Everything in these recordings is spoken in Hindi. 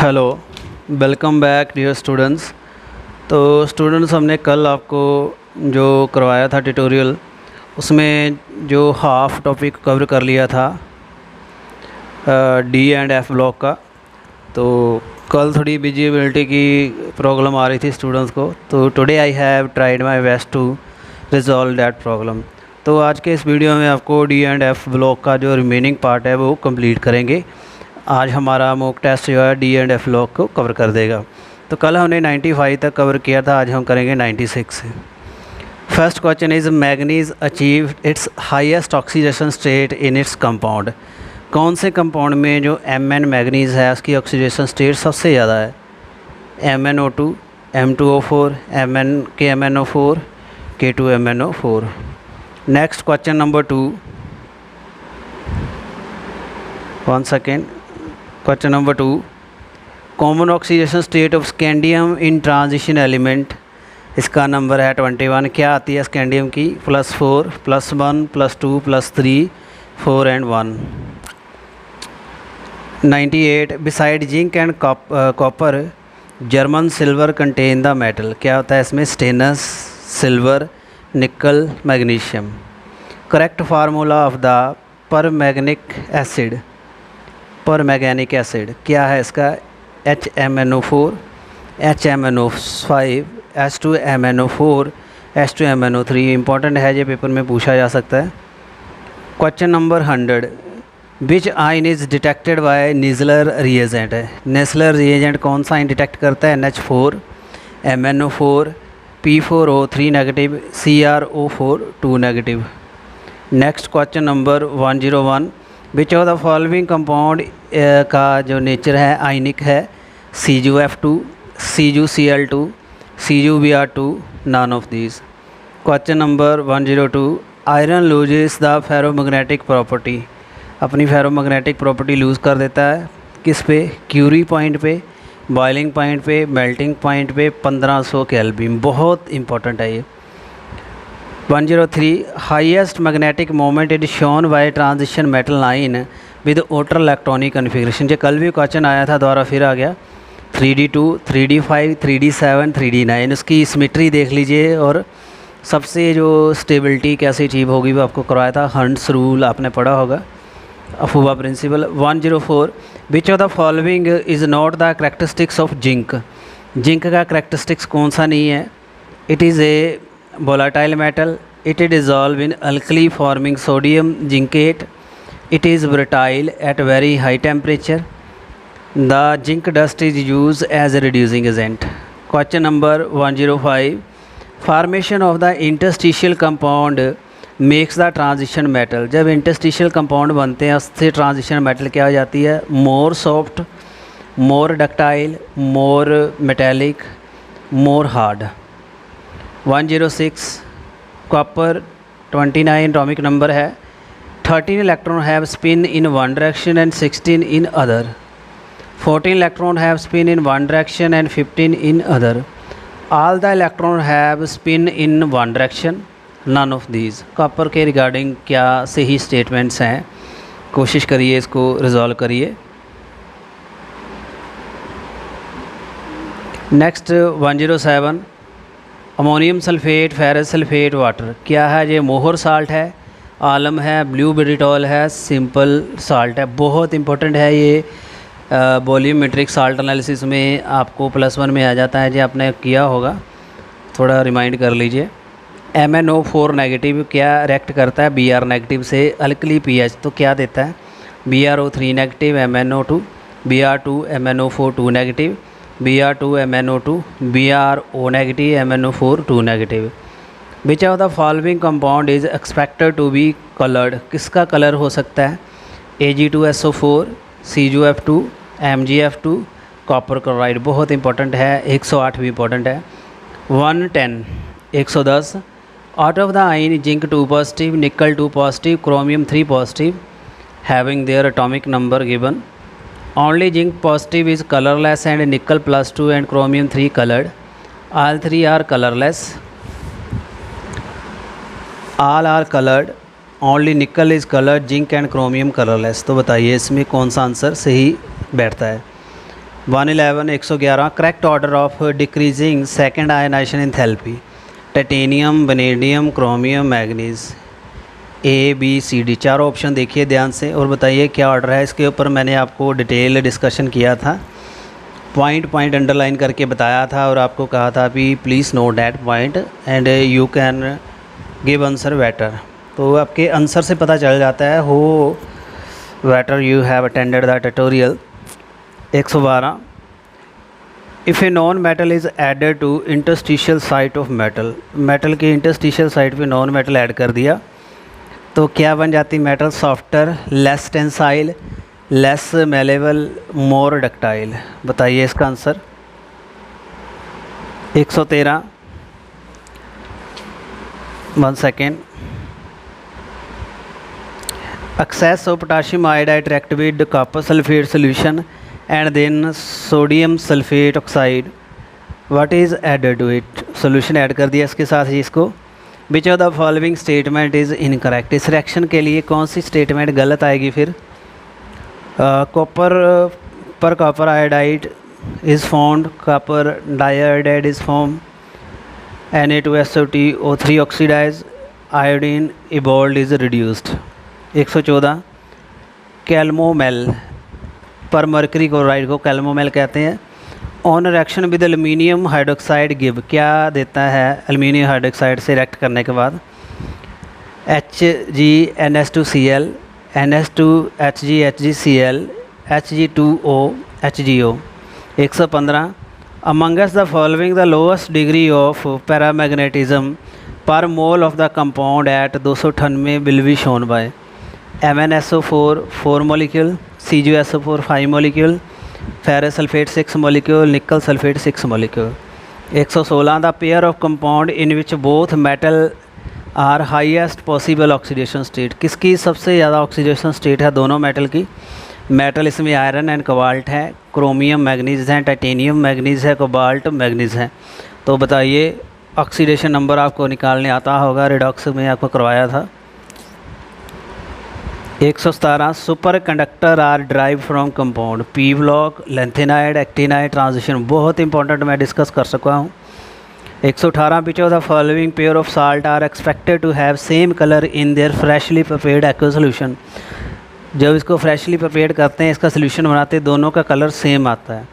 Hello, welcome back dear students. तो स्टूडेंट्स, हमने कल आपको जो करवाया था ट्यूटोरियल, उसमें जो हाफ टॉपिक कवर कर लिया था डी एंड एफ ब्लॉक का। तो कल थोड़ी विजिबिलिटी की प्रॉब्लम आ रही थी स्टूडेंट्स को, तो today I have tried my best to resolve that problem. तो आज के इस वीडियो में आपको डी एंड एफ ब्लॉक का जो रिमेनिंग पार्ट है वो कंप्लीट करेंगे। आज हमारा मॉक टेस्ट जो है डी एंड एफ ब्लॉक को कवर कर देगा। तो कल हमने 95 तक कवर किया था, आज हम करेंगे 96। First question is manganese achieve it's highest oxidation state in its compound. कौन से कंपाउंड में जो Mn मैग्नीज है उसकी ऑक्सीडेशन स्टेट सबसे ज़्यादा है? MnO2, M2O4, KMnO4, K2MnO4। Next question number 2, 1 second. Question number 2, common oxidation state of scandium in transition element. इसका नंबर है 21। क्या आती है स्कैंडियम की? +4, +1, +2, +3, 4 and 1। 98, beside zinc and copper German silver contain the metal. क्या होता है इसमें? Stannous, silver, nickel, magnesium. Correct formula of the permanganic acid क्या है इसका? HMnO4, HMnO5, H2MnO4, H2MnO3। Important है, ये पेपर में पूछा जा सकता है। क्वेश्चन नंबर 100, विच आइन इज़ डिटेक्टेड बाय नेज़लर रिएजेंट है। नेज़लर रिएजेंट कौन सा आइन डिटेक्ट करता है? NH4, MnO4, P4O3 negative, CrO4 2 negative. Next question number 101, which of the following compound का जो नेचर है आयनिक है? CuF2, CuCl2, CuBr2, none of these. Question number 102, iron loses the ferromagnetic property. अपनी फेरोमैग्नेटिक प्रॉपर्टी लूज़ कर देता है किस पे? क्यूरी पॉइंट पे, बॉइलिंग पॉइंट पे, मेल्टिंग पॉइंट पे, 1500 केल्विन। बहुत इंपॉर्टेंट है ये। 103, highest magnetic moment is shown by transition metal line with outer electronic configuration. ये कल भी क्वेश्चन आया था, दोबारा फिर आ गया। 3d2, 3d5, 3d7, 3d9। उसकी सिमेट्री देख लीजिए और सबसे जो स्टेबिलिटी कैसे अचीव होगी वो आपको करवाया था। हंट्स रूल आपने पढ़ा होगा, Aufbau principle. 104, which of the following is not the characteristics of zinc. Zinc का करेक्टरिस्टिक्स कौन सा नहीं है? It is a volatile metal, it is dissolved in alkali forming sodium zincate, it is brittle at very high temperature, the zinc dust is used as a reducing agent। Question number 105, formation of the interstitial compound makes the transition metal। जब interstitial compound बनते हैं उससे transition metal क्या हो जाती है? more soft, more ductile, more metallic, more hard। 106, copper 29 atomic number है। 13 electron have spin in one direction and 16 in other. 14 electron have spin in one direction and 15 in other. All the electron have spin in one direction, none of these. Copper के रिगार्डिंग क्या सही स्टेटमेंट्स हैं? कोशिश करिए इसको रिजॉल्व करिए। Next 107, ammonium sulphate, ferrous sulphate, water. क्या है ये? मोहर साल्ट है, आलम है, ब्लू ब्रिटॉल है, सिंपल साल्ट है। बहुत इंपॉर्टेंट है ये। वॉल्यूमेट्रिक साल्ट एनालिसिस में आपको +1 में आ जाता है, जो आपने किया होगा, थोड़ा रिमाइंड कर लीजिए। MnO4 नेगेटिव क्या रिएक्ट करता है Br नेगेटिव से? अल्कली pH, तो क्या देता है? BrO3 negative, MnO2, Br2, MnO4 2 negative, Br2, MnO2, Bro negative, MnO4 2 negative. Which of the following compound is expected to be coloured. किसका कलर हो सकता है? Ag2SO4, CuF2, MgF2, copper chloride. बहुत इंपॉर्टेंट है। 108 भी इंपॉर्टेंट है। 110, आउट ऑफ द आइन जिंक 2 पॉजिटिव, निकल 2 positive, chromium 3 positive, having their atomic number given. Only zinc positive is colorless and nickel +2 and chromium 3 colored. All 3 are colorless. All are colored. Only nickel is colored, zinc and chromium colorless। तो बताइए इसमें कौन सा आंसर सही बैठता है? 111 111 correct order of decreasing second ionisation enthalpy, titanium, vanadium, chromium, manganese. A B C D चारों ऑप्शन देखिए ध्यान से और बताइए क्या ऑर्डर है। इसके ऊपर मैंने आपको डिटेल डिस्कशन किया था, पॉइंट पॉइंट अंडरलाइन करके बताया था और आपको कहा था भी please note that point and you can give answer better. तो आपके आंसर से पता चल जाता है हो better you have attended the tutorial. 112 if a non metal is added to interstitial site of metal, metal के इंटरस्टिशियल साइट पे नॉन मेटल ऐड कर दिया तो क्या बन जाती metal? Softer, less tensile, less malleable, more ductile. बताइए इसका answer. 113 1 second excess of potassium iodide react with copper sulfate solution and then sodium sulfate oxide, what is added to it? solution add कर दिया इसके साथ ही इसको। which of the following statement is incorrect, इस रिएक्शन के लिए कौन सी स्टेटमेंट गलत आएगी फिर? कॉपर पर copper iodide is formed, copper diiodide is form, Na2SO3 oxidize, iodine evolve is reduced. 114 calomel पर मर्करी क्लोराइड को कैल्मोमेल कहते हैं। On reaction with aluminium hydroxide give, क्या देता है एल्यूमिनियम हाइड्रोक्साइड से रिएक्ट करने के बाद? HgNH2Cl, NH2HgHgCl, Hg2O, HgO। 115 amongst the following the lowest degree of paramagnetism per mole of the compound at 298 will be shown by MnSO4 4 molecule, CgSO4 5 molecule, ferrous sulphate 6 molecule, nickel sulphate 6 molecule. 116 the pair of compound in which both metal are highest possible oxidation state, किसकी सबसे ज़्यादा ऑक्सीडेशन स्टेट है दोनों मेटल की? मेटल इसमें आयरन एंड कोबाल्ट है, क्रोमियम मैग्नीज है, टाइटेनियम मैग्नीज है, कोबाल्ट मैग्नीज है। तो बताइए ऑक्सीडेशन नंबर आपको निकालने आता होगा, रिडॉक्स में आपको करवाया था। 117 superconductor are drive from compound, P block, lanthanide, actinide, transition, बहुत इंपॉर्टेंट मैं डिस्कस कर सका हूँ। 118 which of the following pair of salt are expected to have same colour in their freshly prepared aqueous solution, जब इसको फ्रेशली प्रिपेयर करते हैं इसका सोल्यूशन बनाते हैं दोनों का कलर सेम आता है।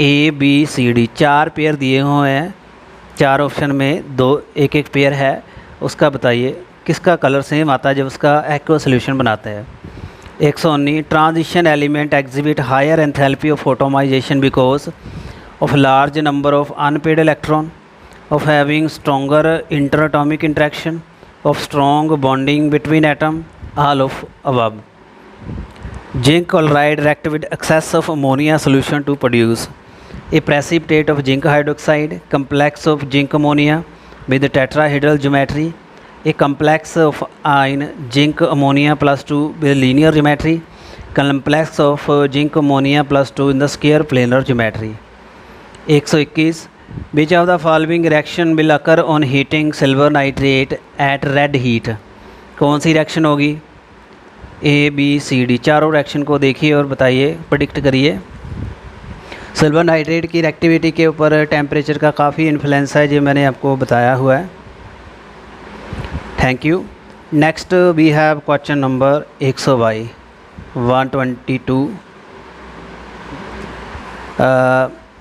ABCD 4 पेयर दिए हुए हैं, 4 ऑप्शन में 2 एक एक पेयर है, उसका बताइए किसका कलर सेम आता है जब उसका एक्वा सोल्यूशन बनाते हैं। 119 transition element exhibit higher enthalpy of atomization because of large number of unpaired electron, of having stronger interatomic interaction, of strong bonding between atom, all of above. Zinc chloride react with excess of ammonia solution to produce a precipitate of zinc hydroxide, complex of zinc ammonia with tetrahedral geometry, a complex of ion zinc ammonia plus 2 with linear geometry, complex of zinc ammonia plus 2 in the square planar geometry। 121 which of the following reaction will occur on heating silver nitrate at red heat, कौन सी रिएक्शन होगी? ABCD चारों रिएक्शन को देखिए और बताइए, प्रेडिक्ट करिए। सिल्वर नाइट्रेट की रिएक्टिविटी के ऊपर टेम्परेचर का काफ़ी इन्फ्लुएंस है, जो मैंने आपको बताया हुआ है। Thank you. Next we have question number 122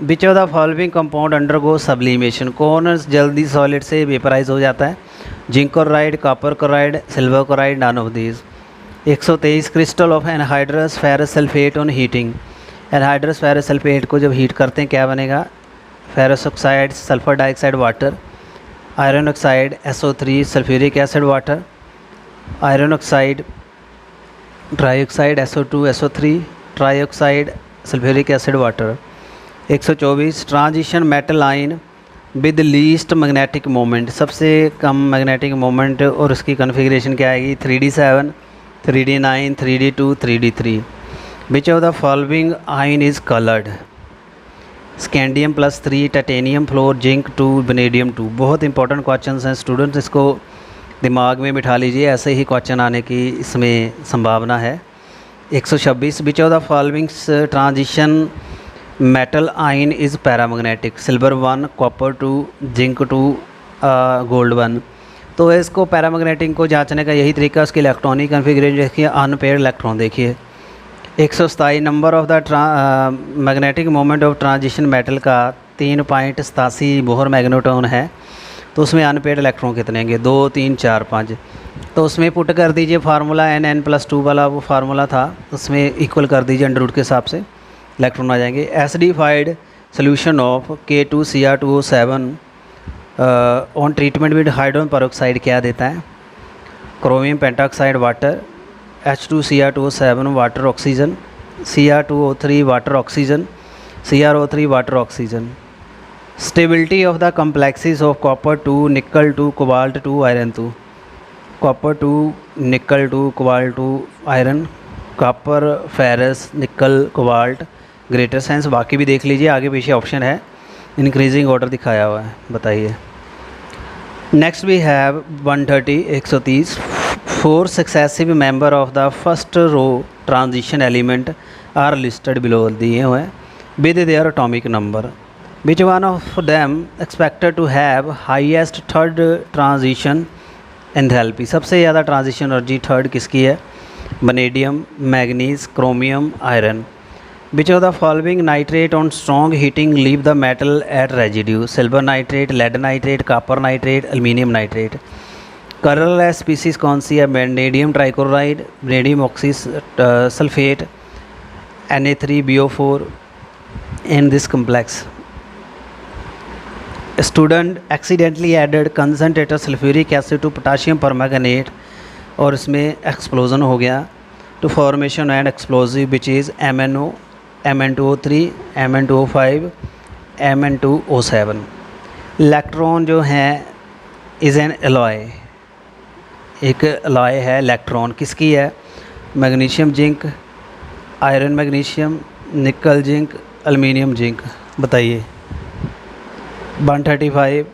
which of the following compound undergo sublimation, कौन जल्दी सॉलिड से वेपराइज हो जाता है? Zinc chloride, copper chloride, silver chloride, none of these. 123 crystal of anhydrous ferrous sulphate on heating, anhydrous ferrous sulphate को जब हीट करते हैं क्या बनेगा? Ferrous oxide, sulphur dioxide, water, iron oxide, SO3 sulphuric acid, water, iron oxide, trioxide, SO2 SO3, trioxide, sulphuric acid, water. 124 transition metal ion with least magnetic moment, सबसे कम मैग्नेटिक मोमेंट और उसकी कन्फिग्रेशन क्या आएगी? 3D7, 3D9, 3D2, 3D3। Which of the following ion is coloured? Scandium +3, titanium floor, zinc 2, vanadium 2। बहुत इंपॉर्टेंट क्वेश्चन हैं स्टूडेंट्स, इसको दिमाग में बिठा लीजिए, ऐसे ही क्वेश्चन आने की इसमें संभावना है। 126 which of the following transition metal ion is paramagnetic, silver 1, copper 2, zinc 2, gold 1। तो इसको पैरामैग्नेटिक को जांचने का यही तरीका है। उसकी इलेक्ट्रॉनिक कन्फिगरेशन देखिए, अनपेयर्ड इलेक्ट्रॉन देखिए। 127 number of the magnetic moment of transition metal का 3.87 बोहर मैग्नेट्रॉन है। तो उसमें अनपेयर्ड इलेक्ट्रॉन कितने होंगे? 2, 3, 4, 5। तो उसमें पुट कर दीजिए फार्मूला n+2 वाला वो फार्मूला था, उसमें इक्वल कर दीजिए अंडर रूट के हिसाब से, इलेक्ट्रॉन आ जाएंगे। Acidified solution of K2Cr2O7 on treatment with hydrogen peroxide क्या देता है? Chromium pentoxide water, H2Cr2O7 water oxygen, Cr2O3 water oxygen, CrO3 water oxygen. Stability of the complexes of copper 2, निकल 2, कोबाल्ट 2, आयरन 2। कॉपर 2, निकल 2, कोबाल्ट 2, आयरन, कॉपर, फेरस, निकल, कोबाल्ट, ग्रेटर साइंस। बाकी भी देख लीजिए, आगे पीछे ऑप्शन है, इंक्रीजिंग ऑर्डर दिखाया हुआ है। बताइए। Next we have 130 4 successive member of the first row transition element are listed below, दिए हुए हैं with their atomic number. Which one of them expected to have highest third transition enthalpy? सबसे ज़्यादा ट्रांजिशन एनर्जी थर्ड किसकी है? Vanadium, manganese, chromium, iron. Which of the following nitrate on strong heating leave the metal at residue? Silver nitrate, lead nitrate, copper nitrate, aluminium nitrate. Colourless species कौन सी है? Vanadium trichloride, vanadium oxy sulphate, Na3BO4 in this complex. A student accidentally added concentrated sulfuric acid to potassium permanganate और इसमें एक्सप्लोजन हो गया to formation and explosive which is MnO, Mn2O3, Mn2O5, Mn2O7। Electron जो है इज़ एन एलॉय, एक एलॉय है इलेक्ट्रॉन, किसकी है? Magnesium zinc, iron magnesium, nickel zinc, aluminium zinc. बताइए। 135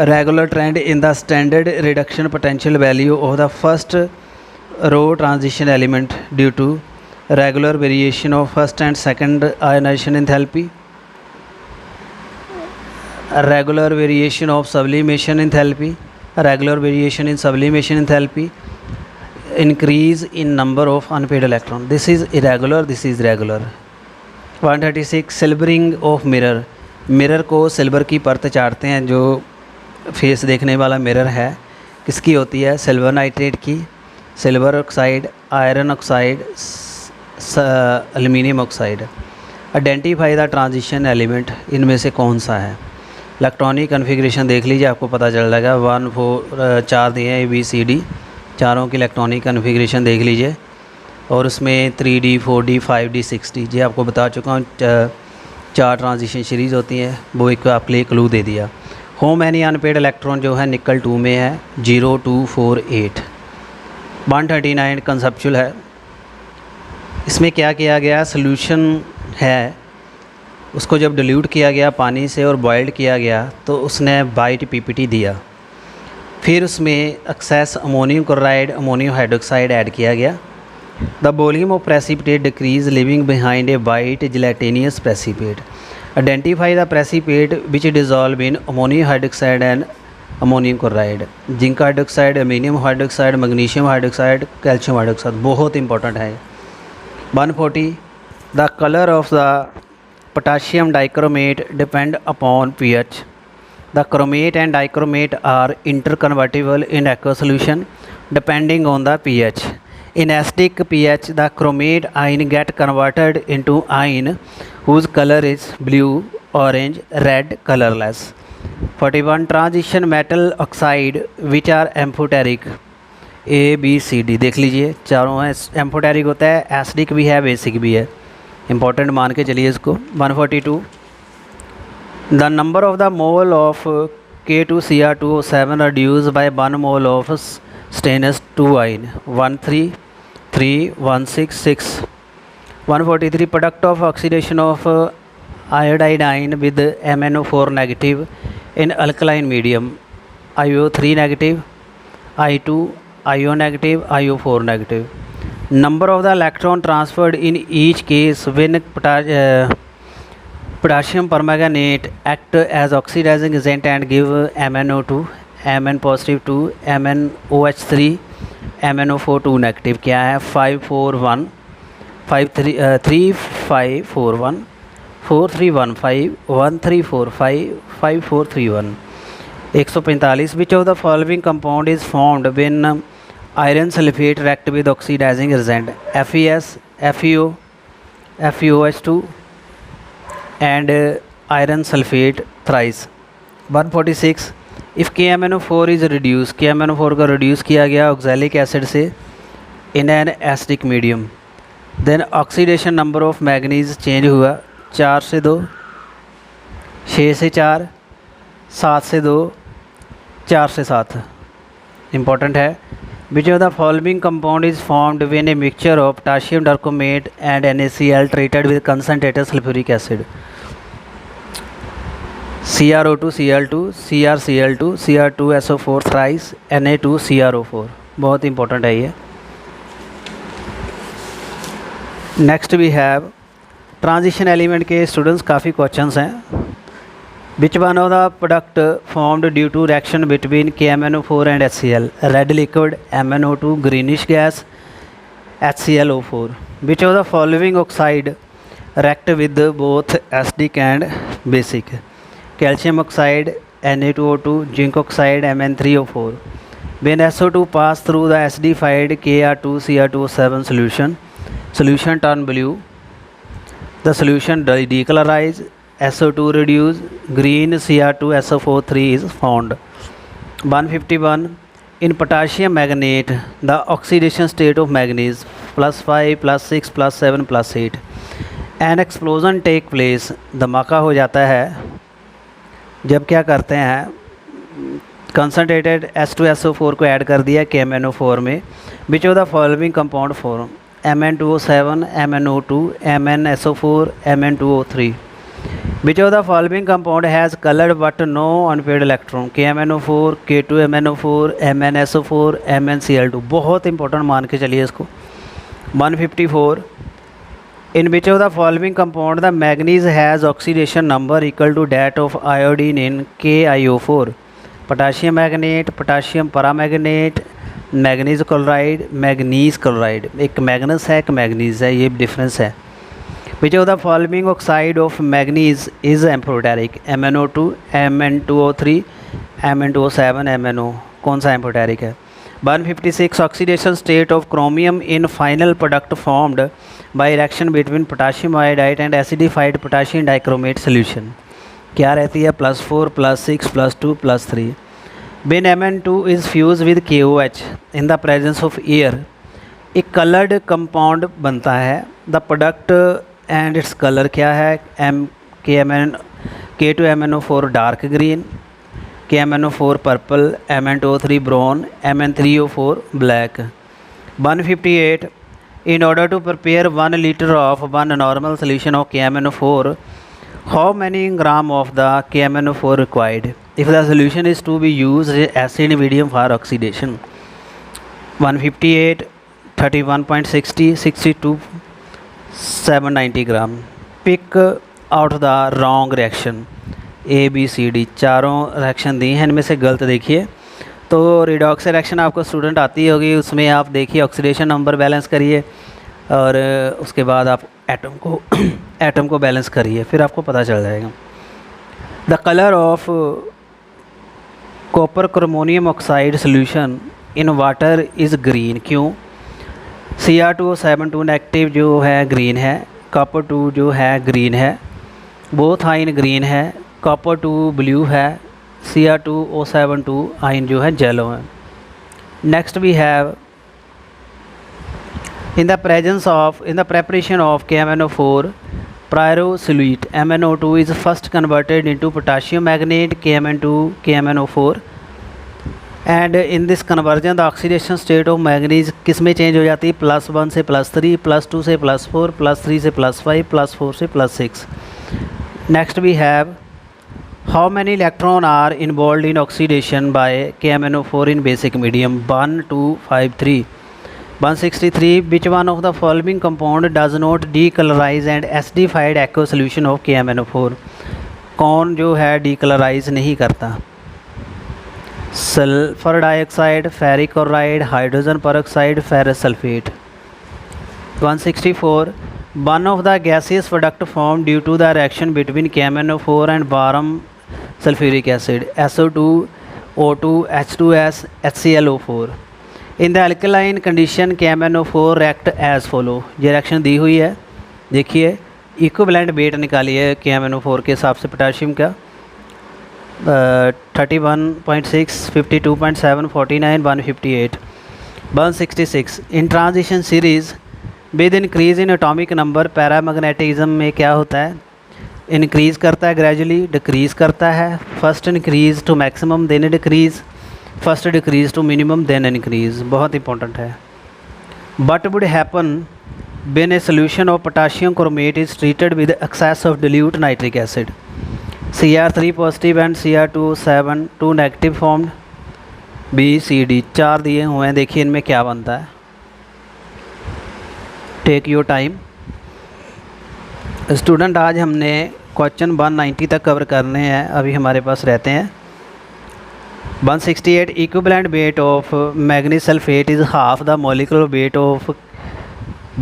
regular trend in the standard reduction potential value of the first row transition element due to regular variation of first and second ionisation enthalpy, regular variation of sublimation enthalpy, regular variation in sublimation enthalpy, increase in number of unpaired electron. This is irregular, this is regular. 136 silvering of mirror, mirror को सिल्वर की परत चाटते हैं, जो फेस देखने वाला मिरर है किसकी होती है? सिल्वर नाइट्रेट की, silver oxide, iron oxide, aluminium oxide. Identify the transition element, इनमें से कौन सा है? इलेक्ट्रॉनिक कन्फिग्रेशन देख लीजिए, आपको पता चल जाएगा। 1, 4, 4 दिए हैं, ABCD, चारों की इलेक्ट्रॉनिक कन्फिग्रेशन देख लीजिए। और उसमें 3D, 4D, 5D, 6D, ये आपको बता चुका हूँ। 4 ट्रांजिशन सीरीज़ होती हैं, वो एक आपके लिए क्लू दे दिया। होम एनी अनपेड इलेक्ट्रॉन जो है निकल 2 में है 0, 2, 4, 8। 139 कंसेप्चुअल है। इसमें क्या किया गया? सोल्यूशन है, उसको जब डिल्यूट किया गया पानी से और बॉइल्ड किया गया तो उसने वाइट PPT दिया। फिर उसमें excess ammonium chloride, ammonium hydroxide add किया गया। The volume of precipitate decrease leaving behind a white gelatinous precipitate. Identify the precipitate which dissolve in ammonium hydroxide and ammonium chloride. Zinc hydroxide, ammonium hydroxide, magnesium hydroxide, calcium hydroxide, बहुत इंपॉर्टेंट है। 140 the colour of the potassium dichromate depend upon pH। The chromate and dichromate are interconvertible in aqueous solution depending on the pH. In acidic pH, the chromate ion get converted into ion whose color is blue, orange, red, colorless. 41 transition metal oxide which are amphoteric, A, B, C, D। देख लीजिए, चारों हैं। एम्फोटेरिक होता है, एसिडिक भी है, बेसिक भी है, इंपॉर्टेंट मान के चलिए इसको। 142 The number of the mole of K2Cr2O7 reduced by 1 mole of stannous 2 ion 133, 166. 143 product of oxidation of iodide ion with MnO4 negative in alkaline medium, IO3 negative, I2 IO negative, IO4 negative. Number of the electron transferred in each case when Potassium permanganate act as oxidizing agent and give MnO2, Mn positive to MnOH3, MnO4 2 negative. क्या है 541 3541 4315 1345 5431 145. Which of the following compound is formed when iron sulfate react with oxidizing agent? FeS, FeO, FeOH2 and iron sulfate thrice. 146. If KMnO4 is reduced, KMnO4 को reduce किया गया ऑक्सैलिक एसिड से in an acidic medium, then oxidation number of manganese change हुआ 4 से 2, 6 से 4, 7 से 2, 4 से 7. Important है. Which of the following compound is formed when a mixture of potassium perchlorate and NaCl treated with concentrated sulfuric acid? CrO2 Cl2, CrCl2, Cr2SO4 thrice, Na2CrO4. बहुत इंपॉर्टेंट है ये. Next we have transition element के स्टूडेंट्स काफ़ी क्वेश्चंस हैं. Which one of the product formed due to reaction between KMnO4 and HCl? Red liquid, MnO2, greenish gas, HClO4. Which of the following oxide react with both acidic and basic? Calcium oxide, Na2O2, zinc oxide, Mn3O4. When SO2 pass through the acidified Kr2Cr2O7 solution turn blue. The solution decolorize. SO2 reduce, green Cr2SO4 is found. 151. In potassium manganate, the oxidation state of manganese +5, +6, +7, +8. An explosion take place. धमाका हो जाता है जब क्या करते हैं, कंसनट्रेटेड H2SO4 को ऐड कर दिया KMnO4 में. Which of the following compound form? Mn2O7, MnO2, MnSO4, Mn2O3. Which of the following compound has colored but no unpaired electron? KMnO4, K2MnO4, MnSO4, MnCl2. बहुत इंपॉर्टेंट मान के चलिए इसको. 154. In which of the following compound the manganese has oxidation number equal to that of iodine in KiO4? Potassium manganate, potassium paramanganate, manganese chloride, manganese chloride. एक मैग्नस है, एक मैग्नीज है, ये डिफरेंस है. Which of the following oxide of manganese is amphoteric? MnO2, Mn2O3, Mn2O7, MnO. कौन सा एम्फोटेरिक है? 156. Oxidation state of chromium in final product formed by reaction between potassium iodide and acidified potassium dichromate solution क्या रहती है? +4, +6, +2, +3. When Mn2 is fused with KOH in the presence of air, एक colored compound बनता है. The product and its color क्या है? K2MnO4 dark green, KMnO4 purple, Mn2O3 brown, Mn3O4 black. 158. In order to prepare 1 liter of one normal solution of KMnO4, how many gram of the KMnO4 required? If the solution is to be used acid medium for oxidation. 158, 31.60, 62, 790 gram. Pick out the wrong reaction. A, B, C, D चारों रिएक्शन दी हैं, इनमें से गलत देखिए. तो रिडॉक्स रिएक्शन आपको स्टूडेंट आती होगी, उसमें आप देखिए ऑक्सीडेशन नंबर बैलेंस करिए और उसके बाद आप एटम को बैलेंस करिए, फिर आपको पता चल जाएगा. The colour of copper chromium oxide solution in water is green. क्यों? Cr2O7 नेगेटिव जो है ग्रीन है, कॉपर 2 जो है ग्रीन है, बोथ आइन ग्रीन है, कॉपर 2 ब्लू है, Cr2O7 आइन जो है येलो है. Next we have in the preparation of KMnO4 pyrosolute, MnO2 is first converted into potassium manganate KMnO4 and in this conversion the oxidation state of manganese किस में चेंज हो जाती है? +1 से +3, +2 से +4, +3 से +5, +4 से +6. Next we have how many electron are involved in oxidation by KMnO4 in basic medium? 1, 2, 5, 3. 163 which one of the following compound does not decolorize and acidified aqueous solution of KMnO4? कौन जो है डीकलराइज नहीं करता? Sulphur dioxide, ferric chloride, hydrogen peroxide, ferrous sulphate. 164 one of the gaseous product formed due to the reaction between KMnO4 and barium sulfuric acid SO2 O2 H2S HClO4। In the alkaline condition KMnO4 react as follow. ये रिएक्शन दी हुई है, देखिए इक्विवेलेंट वेट निकालिए KMnO4 के हिसाब से पोटाशियम का 31.6 52.7 49 158। 166 इन transition series with increase in atomic number paramagnetism में क्या होता है? इंक्रीज़ करता है ग्रेजुअली, डिक्रीज़ करता है, first increase to maximum then decrease, first decrease to minimum then increase. बहुत इंपॉर्टेंट है। But would happen when a solution of potassium chromate is treated with excess of dilute nitric acid? Cr3 positive and Cr2O7 2 negative formed। B C D 4 दिए हुए हैं, देखिए इनमें क्या बनता है। Take your time. स्टूडेंट आज हमने क्वेश्चन 190 तक कवर करने हैं, अभी हमारे पास रहते हैं 168 equivalent weight of manganese sulphate is half the molecular weight of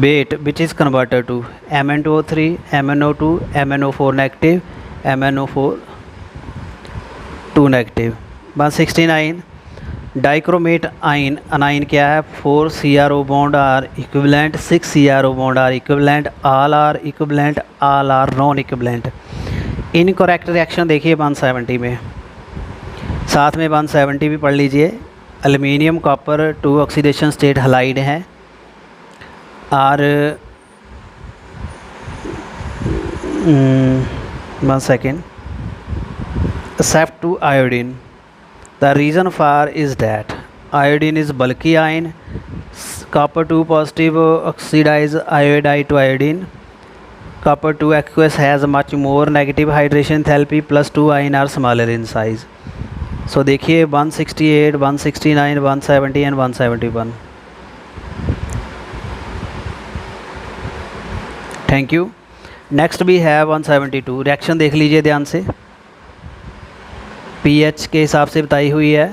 weight which is converted to Mn2O3 MnO2 MnO4 negative MnO4 2 negative। 169 dichromate ion anion क्या है? 4 CRO bond are equivalent, 6 CRO bond are equivalent, all are equivalent, all are non equivalent. Incorrect reaction देखिए 170 में, साथ में 170 भी पढ़ लीजिए। Aluminium copper 2 oxidation state halide हैं और 1 second except to iodine। The reason for is that iodine is bulky ion, copper 2 positive oxidize iodide to iodine, copper 2 aqueous has much more negative hydration enthalpy plus 2 ion are smaller in size। so देखिए 168 169 170 and 171। Thank you. नेक्स्ट भी है 172। रिएक्शन देख लीजिए ध्यान से, पीएच के हिसाब से बताई हुई है,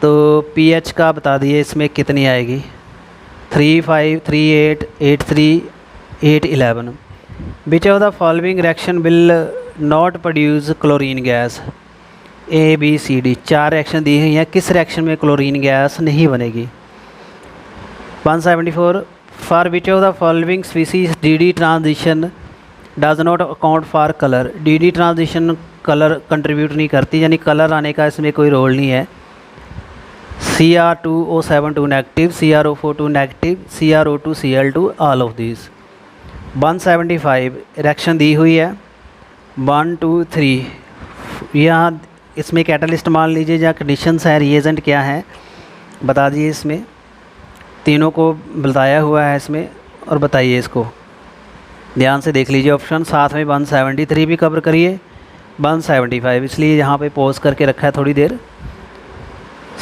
तो पीएच का बता दिए इसमें कितनी आएगी। 3 5 3 8 8 3 8 11। Which of the following reaction will not produce chlorine gas? A B C D 4 reaction दी हुई हैं, किस रिएक्शन में क्लोरीन गैस नहीं बनेगी? 174 for which of the following species D transition does not account for colour? D transition colour contribute नहीं करती, यानी कलर आने का इसमें कोई रोल नहीं है। Cr2O7 2 negative, Cr04 2 negative, Cr02 Cl2 all of this. 175 reaction दी हुई है 1 2 3। यहाँ इसमें कैटलिस्ट मान लीजिए, जहाँ कंडीशंस है, रिएजेंट क्या है बता दीजिए। इसमें तीनों को बताया हुआ है इसमें, और बताइए इसको ध्यान से देख लीजिए ऑप्शन। साथ में 173 भी कवर करिए, 175 इसलिए यहाँ पे पॉज करके रखा है थोड़ी देर।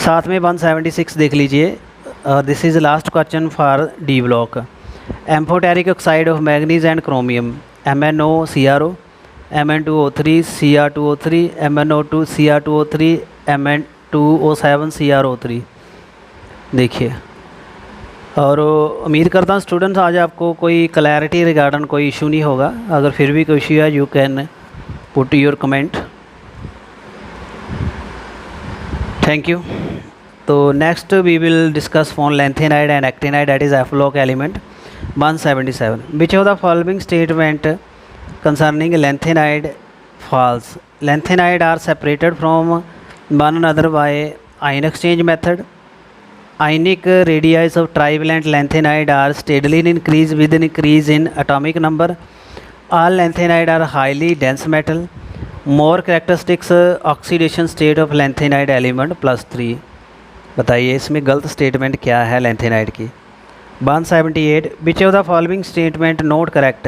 साथ में 176 देख लीजिए। This is last question for D block. Amphoteric oxide of manganese and chromium MnOCrO, Mn2O3 Cr2O3, MnO2 Cr2O3, Mn2O7 Cr03। देखिए, और उम्मीद करता हूँ स्टूडेंट्स आज आपको कोई क्लैरिटी रिगार्डन कोई इशू नहीं होगा। अगर फिर भी कोई इशू है you can put your comment. Thank you. तो next we will discuss on lanthanide and actinide, that is F block element. 177 which of the following statement concerning lanthanide false? Lanthanide are separated from one another by ion exchange method. Ionic radii of trivalent lanthanide are steadily increase with an increase in atomic number. All lanthanide are highly dense metal. More characteristics oxidation state of lanthanide element +3। बताइए इसमें गलत स्टेटमेंट क्या है लैंथेनाइड की। 178 which of the following statement not correct?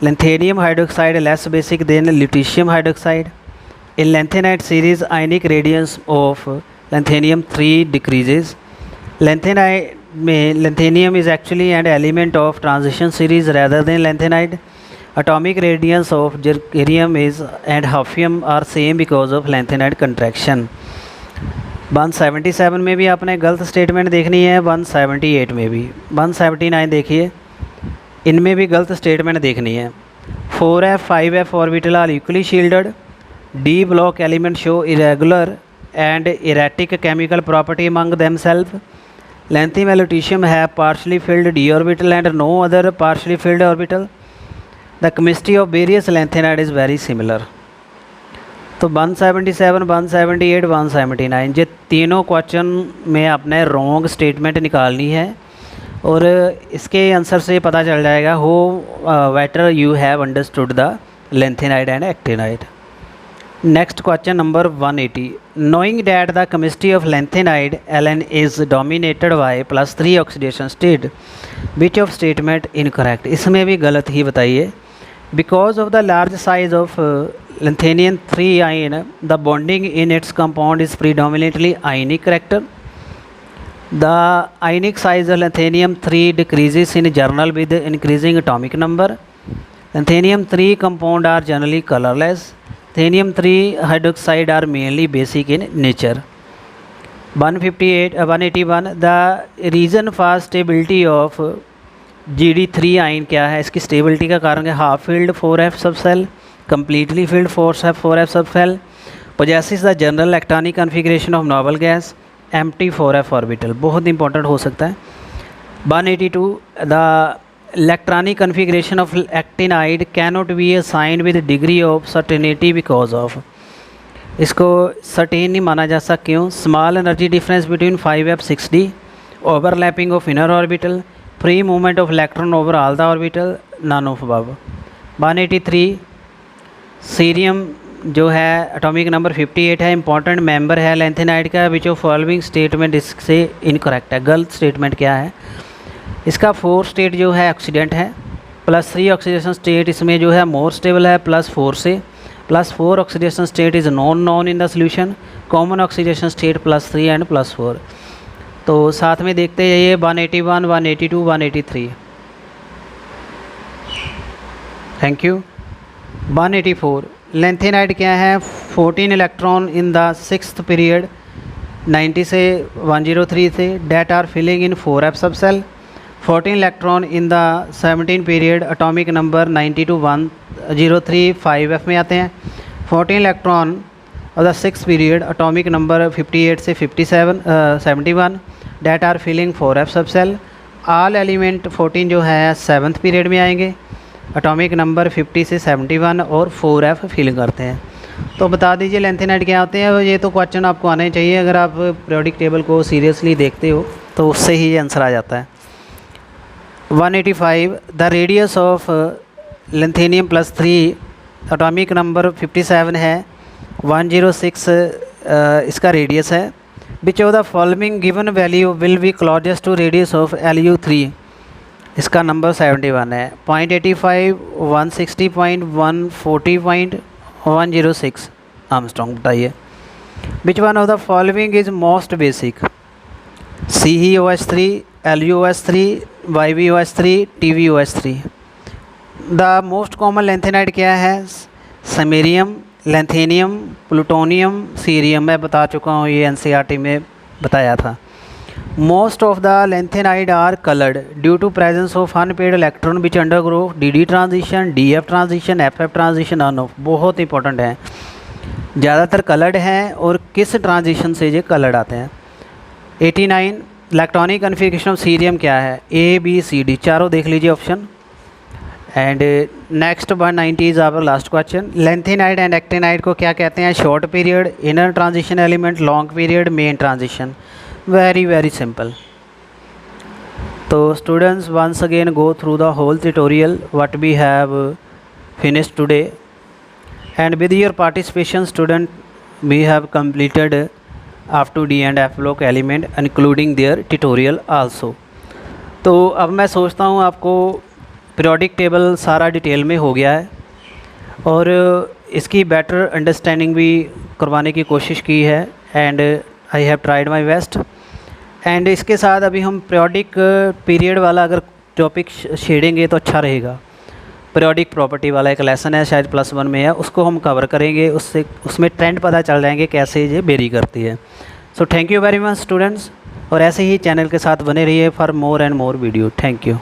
Lanthanum hydroxide less basic than lutetium hydroxide. In lanthanide series ionic radius of lanthanum 3 decreases. Lanthanide में lanthanum is actually an element of transition series rather than lanthanide. Atomic radius of zirconium is and hafnium are same because of lanthanide contraction. 177 में भी आपने गलत स्टेटमेंट देखनी है, 178 में भी, 179 देखिए, इनमें भी गलत स्टेटमेंट देखनी है. 4f 5f orbital are equally shielded. D block element show irregular and erratic chemical property among themselves. Lanthanum and lutetium have partially filled d orbital and no other partially filled orbital. The chemistry of various lanthanide is very similar. तो 177, 178, 179 ये तीनों क्वेश्चन में आपने रॉन्ग स्टेटमेंट निकालनी है और इसके आंसर से पता चल जाएगा हो better you have understood the lanthanide and actinide. Next question number 180. Knowing that the chemistry of lanthanide Ln is dominated by +3 oxidation state, which of statement incorrect? इसमें भी गलत ही बताइए. Because of the large size of lanthanum 3 ion, the bonding in its compound is predominantly ionic character. The ionic size of lanthanum 3 decreases in general with increasing atomic number. Lanthanum 3 compound are generally colorless. Lanthanum 3 hydroxide are mainly basic in nature. 181. The reason for stability of GD3 ion क्या है? इसकी स्टेबिलिटी का कारण है half field 4f sub cell, completely filled 4f sub cell, possesses the general electronic configuration of noble gas, empty 4f orbital. बहुत इंपॉर्टेंट हो सकता है. 182. The electronic configuration of actinide cannot be assigned with degree of certainty because of. इसको सर्टेन नहीं माना जा सकता. क्यों? Small energy difference between 5f 6d, overlapping of inner orbital, free movement of electron over all the orbital, none of above. 183. Cerium जो है एटॉमिक नंबर 58 है, इंपॉर्टेंट मेंबर है लैंथेनाइड का. विच ऑफ फॉलोइंग स्टेटमेंट इससे इनकरेक्ट है? गलत स्टेटमेंट क्या है? इसका 4 स्टेट जो है ऑक्सीडेंट है, +3 ऑक्सीडेशन स्टेट इसमें जो है मोर स्टेबल है +4 से, +4 oxidation state is non in the solution, common oxidation state +3 and +4. तो साथ में देखते जाइए 181, 182, 183. Thank you. 184. लैंथेनाइड क्या है? 14 electron in the 6th period 90 से 103 से, date are filling in 4f sub shell. 14 electron in the 17 period, atomic number 90 to 103 5f में आते हैं. 14 इलेक्ट्रॉन और the 6th period, atomic number 58 से 71 date are filling 4f sub cell. All element 14 जो है 7th पीरियड में आएंगे, एटॉमिक नंबर 50 से 71 और 4f फिल करते हैं. तो बता दीजिए लैंथेनाइड क्या होते हैं. ये तो क्वेश्चन आपको आने चाहिए, अगर आप पीरियोडिक टेबल को सीरियसली देखते हो तो उससे ही ये आंसर आ जाता है. 185. The radius of lanthanum +3 atomic number 57 है, 106 इसका रेडियस है. Which of the following given value will be closest to radius of Lu3? इसका नंबर 71 है. 0.85, 160, 140, 106 आर्मस्ट्रॉन्ग. बताइए which one of the following is most basic? CeOH3, LuOH3, YbOH3, TbOH3. The most common lanthanide क्या है? Samarium, lanthanum, plutonium, cerium. मैं बता चुका हूँ, ये NCERT में बताया था. Most of the lanthanide are coloured due to presence of unpaired electron which undergo DD transition, DF transition, FF transition, on off. बहुत इंपॉर्टेंट है. ज़्यादातर कलर्ड हैं और किस ट्रांजिशन से ये कलर्ड आते हैं. 89. इलेक्ट्रॉनिक कन्फिगरेशन ऑफ सीरियम क्या है? ABCD चारों देख लीजिए option. And next 190 is our last question. Lanthanide and actinide को क्या कहते हैं? Short period, inner transition element, long period, main transition. very simple. So students, once again go through the whole tutorial what we have finished today, and with your participation student we have completed up to D and F block element including their tutorial also. तो अब मैं सोचता हूँ आपको पीरियोडिक टेबल सारा डिटेल में हो गया है और इसकी बेटर अंडरस्टैंडिंग भी करवाने की कोशिश की है, and I have tried my best. And इसके साथ अभी हम पीरियोडिक पीरियड वाला अगर टॉपिक छेड़ेंगे तो अच्छा रहेगा। पीरियोडिक प्रॉपर्टी वाला एक लेसन है, शायद +1 में है, उसको हम कवर करेंगे, उससे उसमें ट्रेंड पता चल जाएंगे कैसे ये वेरी करती है। So thank you very much students, और ऐसे ही चैनल के साथ बने रहिए for more and more video. Thank you.